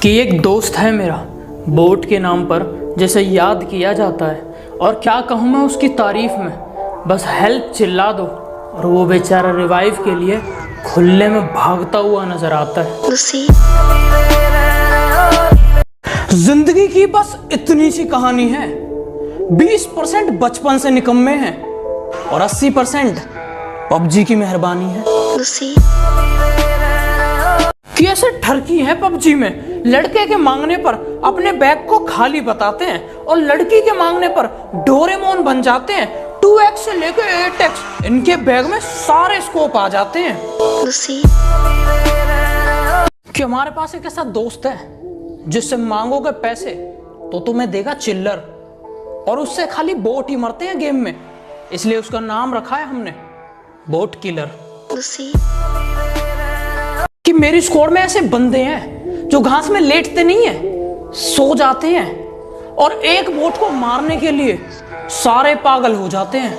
कि एक दोस्त है मेरा बोट के नाम पर जिसे याद किया जाता है, और क्या कहूँ मैं उसकी तारीफ में, बस हेल्प चिल्ला दो और वो बेचारा रिवाइव के लिए खुले में भागता हुआ नजर आता है। जिंदगी की बस इतनी सी कहानी है। 20% बचपन से निकम्मे हैं और 80% पबजी की मेहरबानी है। कि ऐसे ठरकी है पबजी में, लड़के के मांगने पर अपने बैग को खाली बताते हैं और लड़की के मांगने पर डोरेमोन बन जाते हैं। 2x से लेकर 8x इनके बैग में सारे स्कोप आ जाते हैं। कि हमारे पास एक ऐसा दोस्त है जिससे मांगोगे पैसे तो तुम्हें देगा चिल्लर, और उससे खाली बोट ही मरते हैं गेम में, इसलिए उसका नाम रखा है हमने बोट किलर। कि मेरी स्क्वाड में ऐसे बंदे हैं जो घास में लेटते नहीं है, सो जाते हैं और एक बोट को मारने के लिए सारे पागल हो जाते हैं।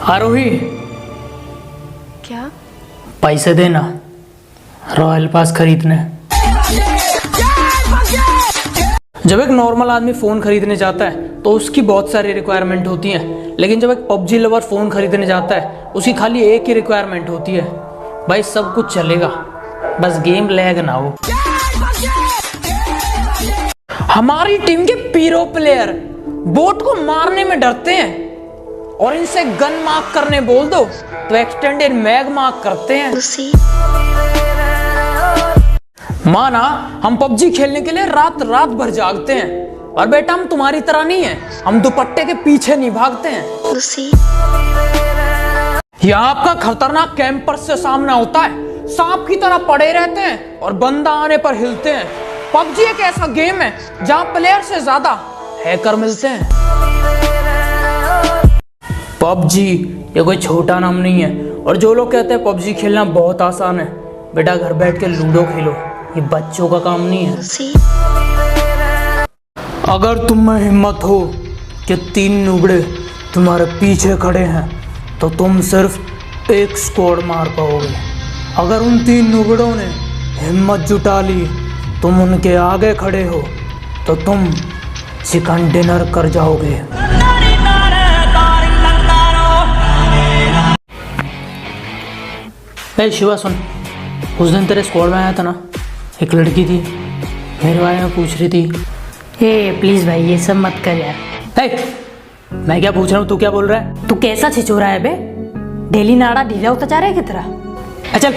आरोही, क्या? पैसे देना रॉयल पास खरीदने। जब एक नॉर्मल आदमी फोन खरीदने जाता है तो उसकी बहुत सारी रिक्वायरमेंट होती हैं, लेकिन जब एक पबजी लवर फोन खरीदने जाता है उसकी खाली एक ही रिक्वायरमेंट होती है, भाई सब कुछ चलेगा बस गेम लैग ना हो। हमारी टीम के पीरो प्लेयर बोट को मारने में डरते हैं और इनसे गन मार्क करने बोल दो तो एक्सटेंडेड मैग मार्क करते हैं। माना हम पबजी खेलने के लिए रात रात भर जागते हैं, और बेटा हम तुम्हारी तरह नहीं है, हम दुपट्टे के पीछे नहीं भागते हैं। यहाँ आपका खतरनाक कैंपर से सामना होता है, सांप की तरह पड़े रहते हैं और बंदा आने पर हिलते हैं। पबजी एक ऐसा गेम है जहाँ प्लेयर से ज्यादा हैकर मिलते हैं। पबजी ये कोई छोटा नाम नहीं है, और जो लोग कहते हैं पबजी खेलना बहुत आसान है, बेटा घर बैठ के लूडो खेलो, ये बच्चों का काम नहीं है। अगर तुम में हिम्मत हो कि 3 नुबड़े तुम्हारे पीछे खड़े हैं तो तुम सिर्फ एक स्कोर मार पाओगे। अगर उन 3 नुबड़ों ने हिम्मत जुटा ली, तुम उनके आगे खड़े हो तो तुम चिकन डिनर कर जाओगे। ए शिवा सुन, उस दिन तेरे स्क्वाड में आया था ना एक लड़की थी, मेरे बारे में पूछ रही थी। ए प्लीज भाई ये सब मत कर यार। मैं क्या पूछ रहा हूँ, तू क्या बोल रहा है? तू कैसा छिचोरा है बे? डेली नाड़ा ढीला होता जा रहा है की तरह। चल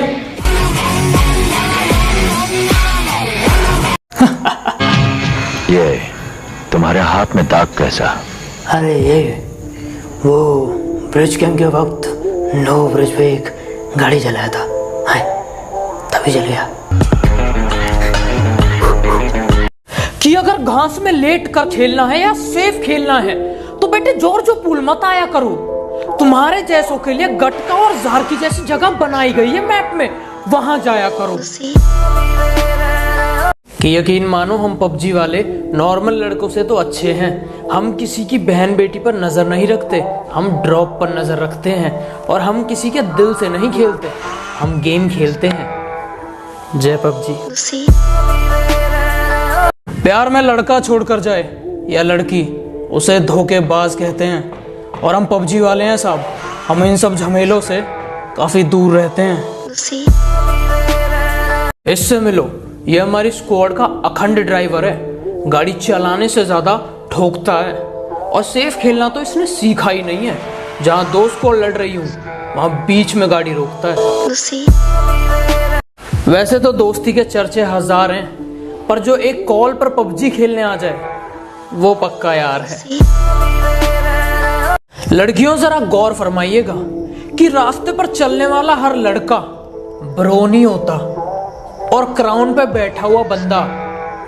ये तुम्हारे हाथ में दाग कैसा? अरे ये वो ब्रिज कैंप के वक्त नो ब्रिज पे एक गाड़ी जलाया था, हाय तभी जल गया। कि अगर घास में लेट कर खेलना है या सेफ खेलना है तो बेटे जॉर्जो पूल मत आया करो। तुम्हारे जैसों के लिए गटका और जार की जैसी जगह बनाई गई है मैप में, वहां जाया करो। कि यकीन मानो हम पबजी वाले नॉर्मल लड़कों से तो अच्छे हैं। हम किसी की बहन बेटी पर नजर नहीं रखते, हम ड्रॉप पर नजर रखते हैं, और हम किसी के दिल से नहीं खेलते, हम गेम खेलते हैं। जय पबजी। प्यार में लड़का छोड़कर जाए या लड़की, उसे धोखेबाज कहते हैं, और हम पबजी वाले हैं साहब, हम इन सब झमेलों से काफी दूर रहते हैं। इससे मिलो, ये हमारी स्क्वाड का अखंड ड्राइवर है, गाड़ी चलाने से ज्यादा ठोकता है, और सेफ खेलना तो इसने सीखा ही नहीं है। जहाँ दो स्क्वाड लड़ रही हूँ वहां बीच में गाड़ी रोकता है। वैसे तो दोस्ती के चर्चे हजार हैं, पर जो एक कॉल पर पबजी खेलने आ जाए वो पक्का यार है। लड़कियों जरा गौर फरमाइएगा कि रास्ते पर चलने वाला हर लड़का ब्रो नहीं होता, और क्राउन पे बैठा हुआ बंदा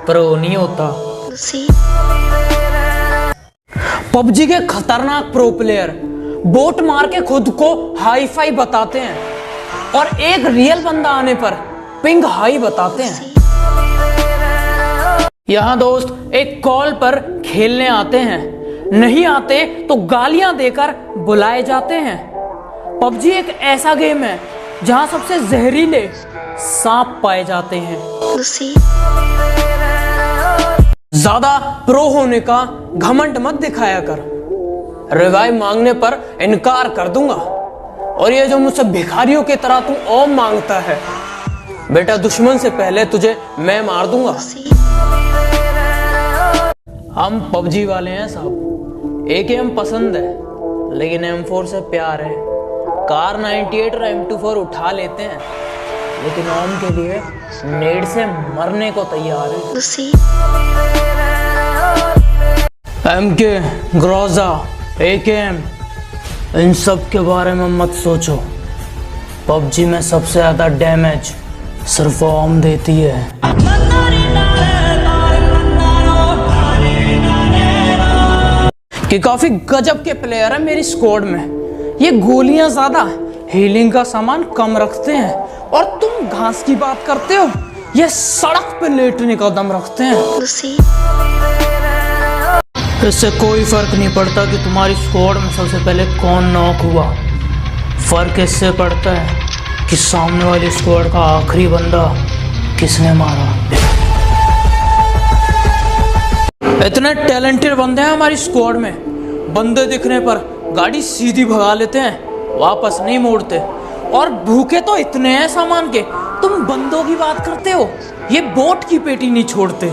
प्रो नहीं होता। पबजी के खतरनाक प्रो प्लेयर बोट मार के खुद को हाई फाई बताते हैं, और एक रियल बंदा आने पर पिंग हाई बताते हैं। यहाँ दोस्त एक कॉल पर खेलने आते हैं, नहीं आते तो गालियां देकर बुलाए जाते हैं। पबजी एक ऐसा गेम है जहां सबसे जहरीले सांप पाए जाते हैं। ज्यादा प्रो होने का घमंड मत दिखाया कर, रिवाइव मांगने पर इनकार कर दूंगा। और ये जो मुझसे भिखारियों की तरह तू ओम मांगता है, बेटा दुश्मन से पहले तुझे मैं मार दूंगा। हम पबजी वाले हैं साहब, AKM पसंद है लेकिन M4 से प्यार है। कार 98 और M24 उठा लेते हैं लेकिन ओम के लिए नेड से मरने को तैयार है। MK, ग्रोजा, AKM इन सब के बारे में मत सोचो। पबजी में सबसे ज्यादा डैमेज सिर्फ ओम देती है। कि काफी गजब के प्लेयर है मेरी स्क्वाड में। ये गोलियां ज्यादा, हीलिंग का सामान कम रखते हैं, और तुम घास की बात करते हो, ये सड़क पे लेटने का दम रखते हैं। इससे कोई फर्क नहीं पड़ता कि तुम्हारी स्क्वाड में सबसे पहले कौन नॉक हुआ। फर्क इससे पड़ता है कि सामने वाली स्क्वाड का आखिरी बंदा किसने मारा। इतने टैलेंटेड बंदे हैं हमारी स्क्वाड में, बंदे दिखने पर गाड़ी सीधी भगा लेते हैं, वापस नहीं मोड़ते। और भूखे तो इतने हैं सामान के, तुम बंदों की बात करते हो, ये बोट की पेटी नहीं छोड़ते।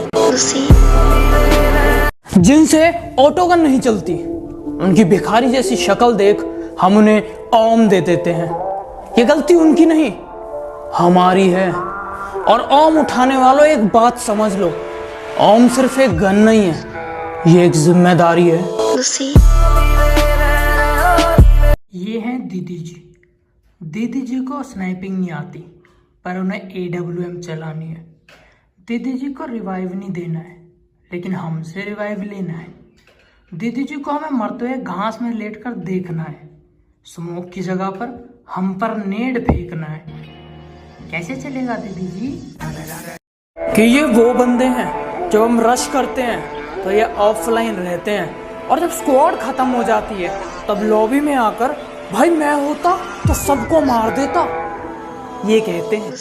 जिनसे ऑटोगन नहीं चलती, उनकी भिखारी जैसी शक्ल देख हम उन्हें ओम दे देते हैं। ये गलती उनकी नहीं, हमारी है। और ओम उठाने वालों एक बात समझ लो, ओम सिर्फ एक गन नहीं है, ये एक जिम्मेदारी है। ये हैं दीदी जी। दीदी जी को स्नाइपिंग नहीं आती, पर उन्हें AWM चलानी है। दीदी जी को रिवाइव नहीं देना है, लेकिन हमसे रिवाइव लेना है। दीदी जी को हमें मरते हुए घास में लेटकर देखना है, स्मोक की जगह पर हम पर नेड फेंकना है। कैसे चलेगा दीदी जी? कि ये वो बंदे हैं जब हम रश करते हैं तो ये ऑफलाइन रहते हैं, और जब स्क्वाड खत्म हो जाती है तब लॉबी में आकर भाई मैं होता तो सबको मार देता, ये कहते हैं।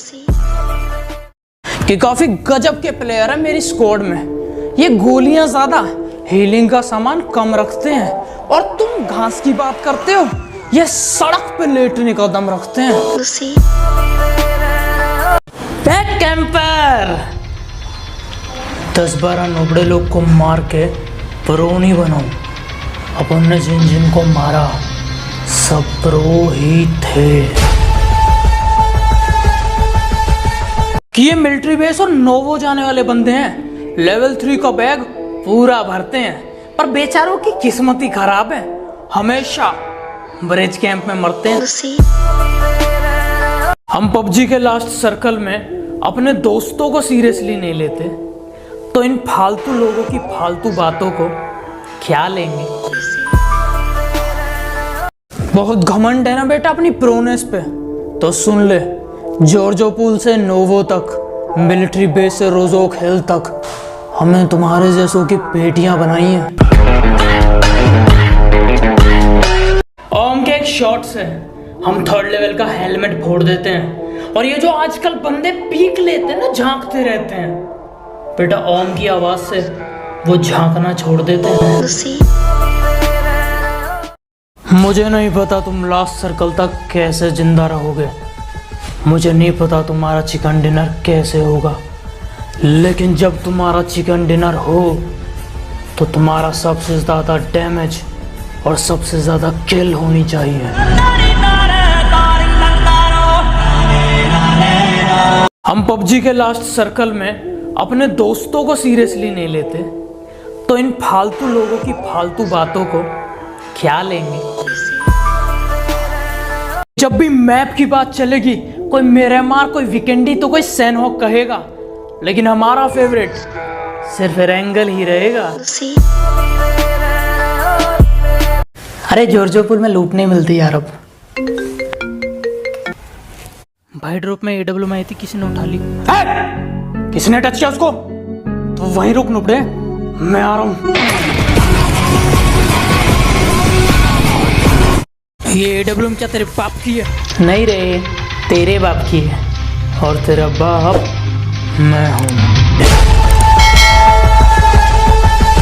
कि काफी गजब के प्लेयर है मेरी स्क्वाड में। ये गोलियां ज्यादा, हीलिंग का सामान कम रखते हैं, और तुम घास की बात करते हो, ये सड़क पे लेटने का दम रखते हैं। बैक कैंपर 10-12 नोबड़े लोग को मार के प्रो नहीं बनो। अपन ने जिन जिन को मारा सब प्रो ही थे। कि ये मिलिट्री बेस और नोवो जाने वाले बंदे हैं, लेवल 3 का बैग पूरा भरते हैं, पर बेचारों की किस्मत ही खराब है, हमेशा ब्रिज कैंप में मरते हैं। हम पबजी के लास्ट सर्कल में अपने दोस्तों को सीरियसली नहीं लेते, तो इन फालतू लोगों की फालतू बातों को क्या लेंगे। बहुत घमंड है ना बेटा अपनी प्रोनेस पे, तो सुन ले, जॉर्जो पूल से नोवो तक, मिलिट्री बेस से रोजोक हिल तक, हमने तुम्हारे जैसों की पेटियां बनाई हैं। ओम के एक शॉट से हम 3rd लेवल का हेलमेट फोड़ देते हैं, और ये जो आजकल बंदे पीक लेते हैं ना, झांकते रहते हैं, बेटा ओम की आवाज से वो झांकना छोड़ देते हैं। मुझे नहीं पता तुम लास्ट सर्कल तक कैसे जिंदा रहोगे, मुझे नहीं पता तुम्हारा चिकन डिनर कैसे होगा, लेकिन जब तुम्हारा चिकन डिनर हो तो तुम्हारा सबसे ज़्यादा डैमेज और सबसे ज़्यादा किल होनी चाहिए। हम पबजी के लास्ट सर्कल में अपने दोस्तों को सीरियसली नहीं लेते, तो इन फालतू लोगों की फालतू बातों को क्या लेंगे। जब भी मैप की बात चलेगी, कोई मिरामार, कोई वीकेंडी, तो कोई सैनहॉक कहेगा, लेकिन हमारा फेवरेट सिर्फ एरेंगल ही रहेगा। अरे जॉर्जोपुर में लूट नहीं मिलती यार अब। भाई ड्रॉप में AW में आई थी, किसी ने उठा ली। किसने टच किया उसको? तो वहीं रुक नुबड़े, मैं आ रहा हूं। ये AW में क्या तेरे बाप की है? नहीं रे, तेरे बाप की है और तेरा बाप मैं हूँ।